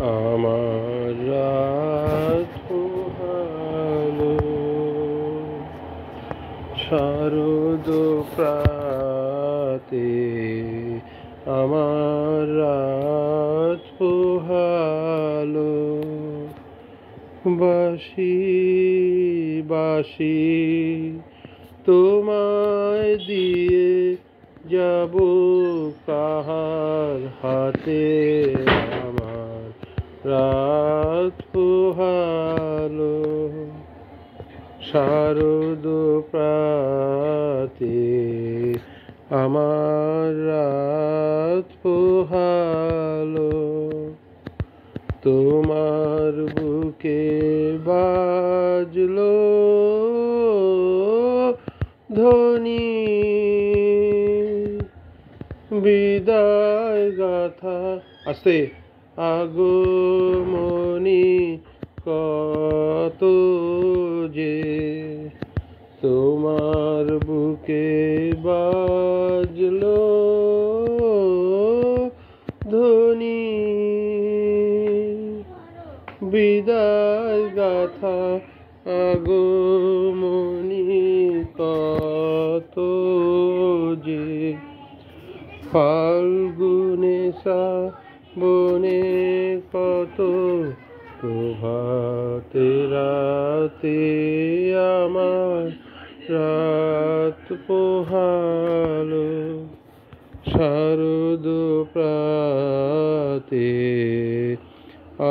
আমার রাত পোহালো, শারদ প্রাতে আমার রাত পোহালো। বাঁশি বাঁশি তোমায় দিয়ে যাব কাহার হাতে, আমার রাত পোহালো। শারদ প্রাতে আমার রাত পোহালো। তোমার বুকে বাজলো ধ্বনি, বিদায় গাথা আস্তে আগমনী কত যে, তোমার বুকে বাজলো ধ্বনি, বিদায় গাথা আগমনী কত যে। ফাল্গুনে শ্রাবণে কত প্রভাতে রাতে আমার রাত পোহালো। শারদ প্রাতে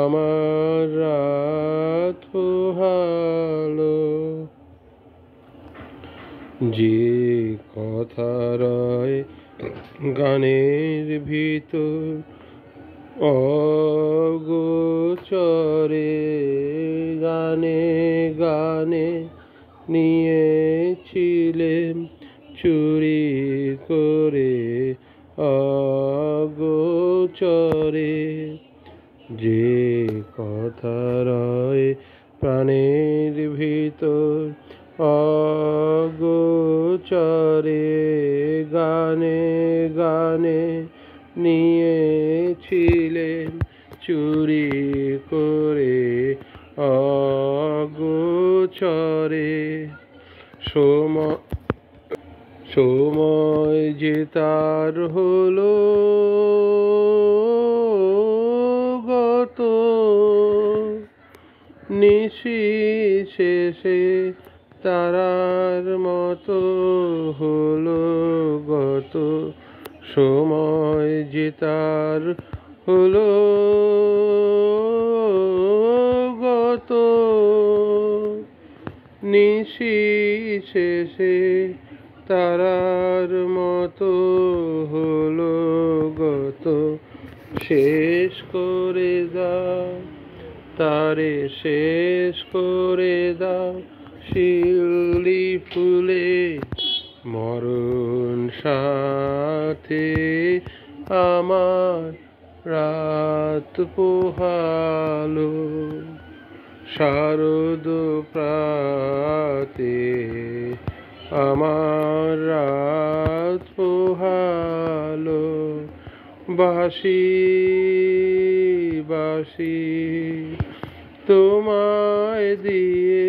আমার রাত পোহালো। যে কথা রয় গানের ভিতর অগোচরে, গানে গানে নিয়েছিলেন চুরি করে অগোচরে। যে কথা রয় প্রাণের ভিতর অগোচরে, গানে গানে নিয়েছিলেন চুরি করে অগোচরে। সময় যে তার হলো গত, নিশি শেষে তারার মতো হলো গত। সময় যে তার হলো গত, নিশি শেষে তারার মতো হলো গত। শেষ করে দাও তারে, শেষ করে দাও শিউলি ফুলে মরণ সাথে আমার রাত পোহালো। শারদ প্রাতে আমার রাত পোহালো। বাঁশি বাঁশি তোমায় দিয়ে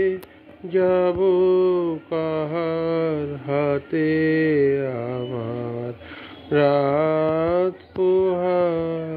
যাব কাহার হাতে, আমার রাত পোহালো।